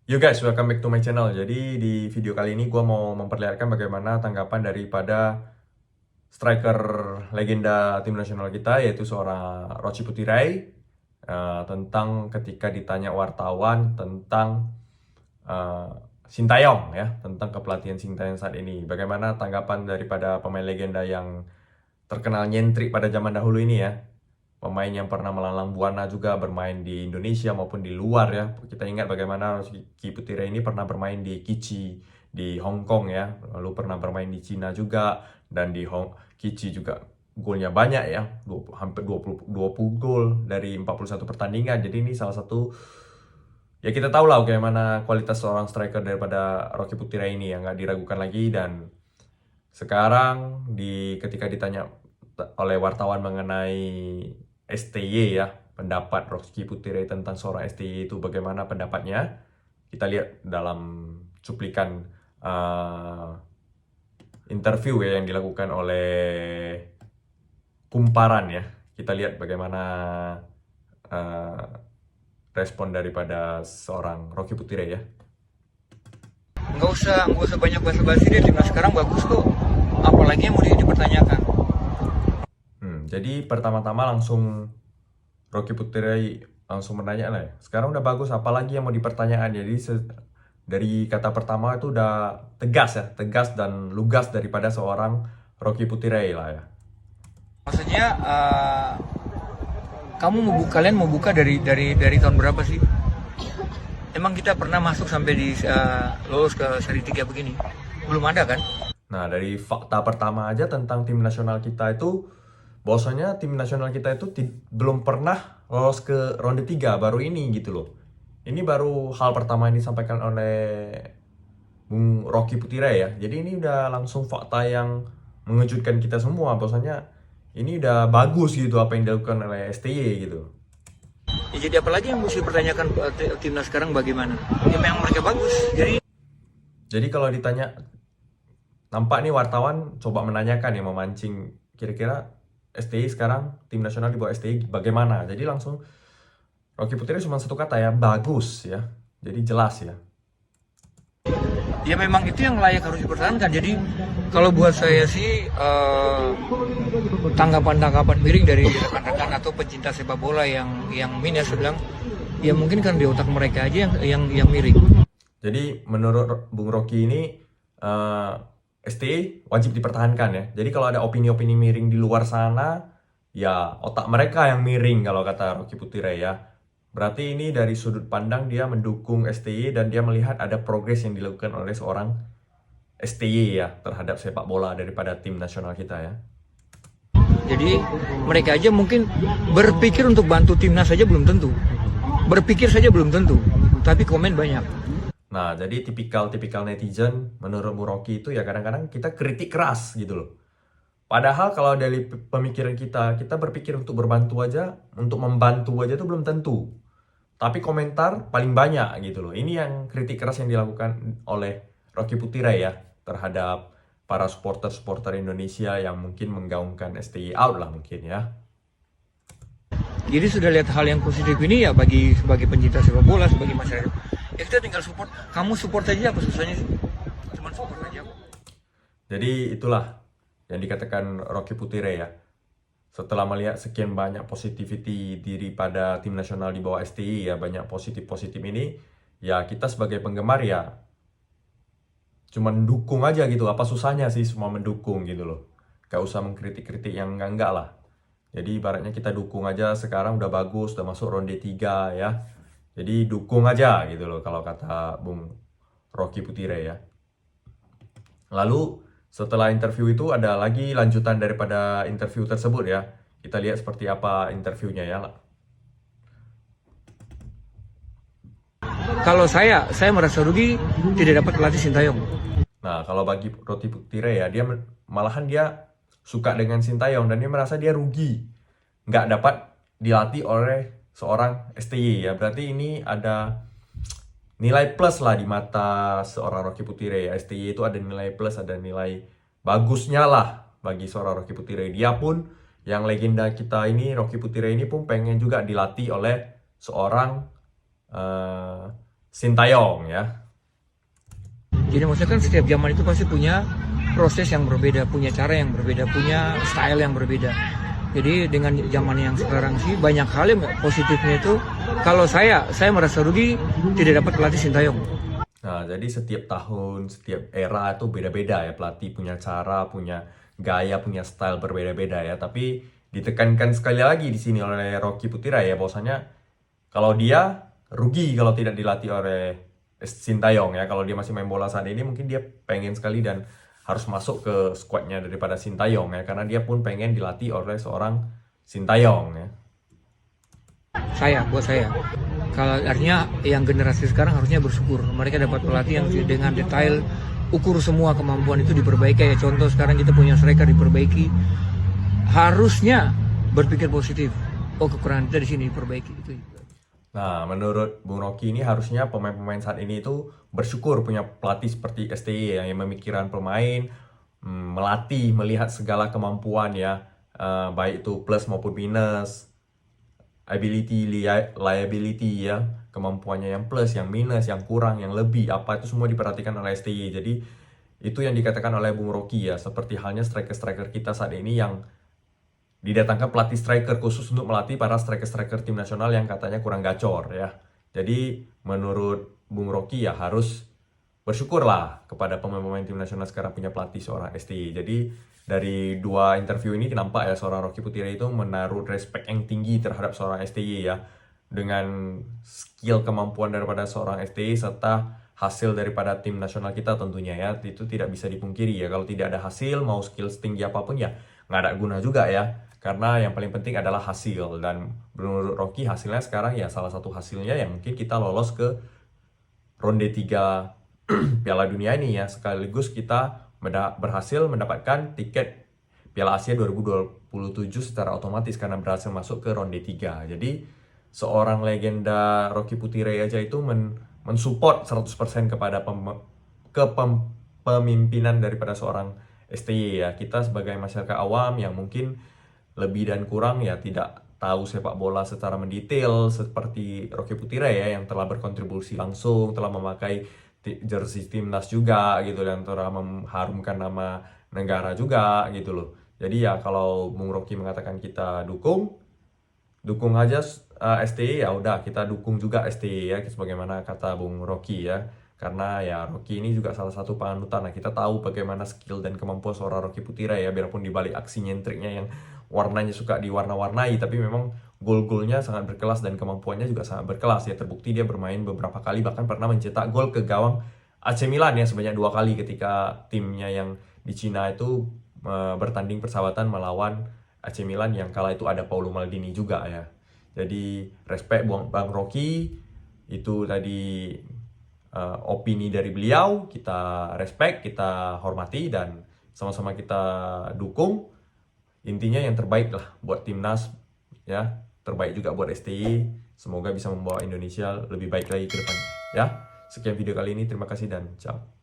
Yo guys, welcome back to my channel. Jadi di video kali ini gue mau memperlihatkan bagaimana tanggapan daripada striker legenda tim nasional kita, yaitu seorang Rochi Putirai, tentang ketika ditanya wartawan tentang uh, Sintayong ya, tentang kepelatihan Sintayong saat ini. Bagaimana tanggapan daripada pemain legenda yang terkenal nyentrik pada zaman dahulu ini ya. Pemain yang pernah melalang buana juga bermain di Indonesia maupun di luar ya. Kita ingat bagaimana Rocky Putira ini pernah bermain di Kichi di Hong Kong ya. Lalu pernah bermain di Cina juga, dan di Kichi juga golnya banyak ya. Hampir 20 gol dari 41 pertandingan. Jadi ini salah satu, ya kita tahu lah bagaimana kualitas seorang striker daripada Rocky Putira ini yang nggak diragukan lagi. Dan sekarang ketika ditanya oleh wartawan mengenai STY ya, pendapat Rocky Putirai tentang seorang STY itu bagaimana pendapatnya, kita lihat dalam cuplikan interview ya yang dilakukan oleh Kumparan ya. Kita lihat bagaimana respon daripada seorang Rocky Putirai ya. Nggak usah banyak basa-basi deh, timnas sekarang bagus kok. Apalagi yang mau dipertanyakan. Jadi pertama-tama langsung Rocky Putirai langsung menanya lah ya. Sekarang udah bagus, apalagi yang mau dipertanyakan. Jadi dari kata pertama itu udah tegas ya, tegas dan lugas daripada seorang Rocky Putirai lah ya. Maksudnya kalian mau buka dari tahun berapa sih? Emang kita pernah masuk sampai di lolos ke seri 3 begini? Belum ada kan? Nah, dari fakta pertama aja tentang tim nasional kita itu, bahwasanya tim nasional kita itu belum pernah lolos ke ronde 3, baru ini gitu loh. Ini baru hal pertama yang disampaikan oleh Bung Rocky Putirai ya. Jadi ini udah langsung fakta yang mengejutkan kita semua, bahwasanya ini udah bagus gitu apa yang dilakukan oleh STY gitu. Ya, jadi apalagi yang mesti dipertanyakan timnas sekarang bagaimana? Ya memang mereka bagus. Jadi kalau ditanya, nampak nih wartawan coba menanyakan ya, memancing kira-kira STY sekarang tim nasional di bawah STY bagaimana. Jadi langsung Rocky Putri cuma satu kata ya, bagus ya. Jadi jelas ya. Ya memang itu yang layak harus dipertahankan. Jadi kalau buat saya sih tanggapan-tanggapan miring dari rekan-rekan atau pencinta sepak bola yang minus bilang ya mungkin kan di otak mereka aja yang miring. Jadi menurut Bung Rocky ini STY wajib dipertahankan ya. Jadi kalau ada opini-opini miring di luar sana, ya otak mereka yang miring kalau kata Rocky Putirai ya. Berarti ini dari sudut pandang dia mendukung STY dan dia melihat ada progres yang dilakukan oleh seorang STY ya terhadap sepak bola daripada tim nasional kita ya. Jadi mereka aja mungkin berpikir untuk bantu timnas saja belum tentu. Berpikir saja belum tentu, tapi komen banyak. Nah, jadi tipikal netizen menurut Bu Rocky itu ya kadang-kadang kita kritik keras gitu loh. Padahal kalau dari pemikiran kita berpikir untuk berbantu aja, untuk membantu aja itu belum tentu. Tapi komentar paling banyak gitu loh. Ini yang kritik keras yang dilakukan oleh Rocky Putirai ya terhadap para supporter Indonesia yang mungkin menggaungkan STY out lah mungkin ya. Jadi sudah lihat hal yang positif ini ya sebagai pencinta sepak bola, sebagai masyarakat. Ya kita tinggal support. Kamu support aja, apa susahnya sih? Cuman support aja. Jadi itulah yang dikatakan Rocky Putirai ya. Setelah melihat sekian banyak positivity daripada tim nasional di bawah STY ya, banyak positif ini, ya kita sebagai penggemar ya cuman dukung aja gitu. Apa susahnya sih semua mendukung gitu loh. Gak usah mengkritik-kritik yang enggak lah. Jadi ibaratnya kita dukung aja, sekarang udah bagus, udah masuk ronde 3 ya. Jadi dukung aja gitu loh kalau kata Bung Rocky Putirai ya. Lalu setelah interview itu ada lagi lanjutan daripada interview tersebut ya. Kita lihat seperti apa interviewnya ya. Kalau saya merasa rugi tidak dapat pelatih Sintayong. Nah, kalau bagi Rocky Putirai ya, malahan dia suka dengan Sintayong dan dia merasa dia rugi nggak dapat dilatih oleh seorang STY ya. Berarti ini ada nilai plus lah di mata seorang Rocky Putirai ya. STY itu ada nilai plus, ada nilai bagusnya lah bagi seorang Rocky Putirai. Dia pun yang legenda kita ini, Rocky Putirai ini pun pengen juga dilatih oleh seorang Sintayong ya. Jadi maksudnya kan setiap zaman itu pasti punya proses yang berbeda, punya cara yang berbeda, punya style yang berbeda. Jadi dengan zaman yang sekarang sih banyak hal yang positifnya itu. Kalau saya merasa rugi tidak dapat pelatih Sintayong. Nah, jadi setiap tahun, setiap era itu beda-beda ya. Pelatih punya cara, punya gaya, punya style berbeda-beda ya. Tapi ditekankan sekali lagi di sini oleh Rocky Putirai ya, bahwasanya kalau dia rugi kalau tidak dilatih oleh Sintayong ya. Kalau dia masih main bola saat ini, mungkin dia pengen sekali dan harus masuk ke squadnya daripada Sintayong ya. Karena dia pun pengen dilatih oleh seorang Sintayong ya. Buat saya, kalau artinya yang generasi sekarang harusnya bersyukur mereka dapat pelatih yang dengan detail ukur semua kemampuan itu diperbaiki. Ya contoh sekarang kita punya striker diperbaiki, harusnya berpikir positif. Oh, kekurangan kita di sini diperbaiki itu. Nah, menurut Bung Rocky ini harusnya pemain-pemain saat ini itu bersyukur punya pelatih seperti STY yang memikirkan pemain, melatih, melihat segala kemampuan ya, baik itu plus maupun minus, ability, liability ya, kemampuannya yang plus, yang minus, yang kurang, yang lebih, apa itu semua diperhatikan oleh STY. Jadi itu yang dikatakan oleh Bung Rocky ya, seperti halnya striker-striker kita saat ini yang didatangkan pelatih striker khusus untuk melatih para striker-striker tim nasional yang katanya kurang gacor ya. Jadi menurut Bung Rocky ya harus bersyukurlah kepada pemain-pemain tim nasional sekarang punya pelatih seorang STY. Jadi dari dua interview ini nampak ya seorang Rocky Putirai itu menaruh respect yang tinggi terhadap seorang STY ya. Dengan skill kemampuan daripada seorang STY serta hasil daripada tim nasional kita tentunya ya. Itu tidak bisa dipungkiri ya. Kalau tidak ada hasil mau skill setinggi apapun ya nggak ada guna juga ya. Karena yang paling penting adalah hasil. Dan menurut Rocky hasilnya sekarang ya salah satu hasilnya yang mungkin kita lolos ke ronde 3 Piala Dunia ini ya. Sekaligus kita berhasil mendapatkan tiket Piala Asia 2027 secara otomatis karena berhasil masuk ke ronde 3. Jadi seorang legenda Rocky Putirai aja itu mensupport 100% kepada kepemimpinan daripada seorang STY ya. Kita sebagai masyarakat awam yang mungkin lebih dan kurang ya tidak tahu sepak bola secara mendetail seperti Rocky Putirai ya yang telah berkontribusi langsung, telah memakai jersey timnas juga gitu dan telah mengharumkan nama negara juga gitu loh. Jadi ya kalau Bung Rocky mengatakan kita dukung aja STY ya udah kita dukung juga STY ya sebagaimana kata Bung Rocky ya. Karena ya Rocky ini juga salah satu panutan. Nah, kita tahu bagaimana skill dan kemampuan seorang Rocky Putirai ya, biarpun dibalik aksi nyentriknya yang warnanya suka diwarna-warnai, tapi memang gol-golnya sangat berkelas dan kemampuannya juga sangat berkelas ya. Terbukti dia bermain beberapa kali bahkan pernah mencetak gol ke gawang AC Milan ya sebanyak 2 kali ketika timnya yang di Cina itu bertanding persahabatan melawan AC Milan yang kala itu ada Paolo Maldini juga ya. Jadi respect Bang Rocky, itu tadi opini dari beliau, kita respect, kita hormati dan sama-sama kita dukung. Intinya yang terbaik lah buat timnas ya, terbaik juga buat STY. Semoga bisa membawa Indonesia lebih baik lagi ke depan ya. Sekian video kali ini, terima kasih dan ciao.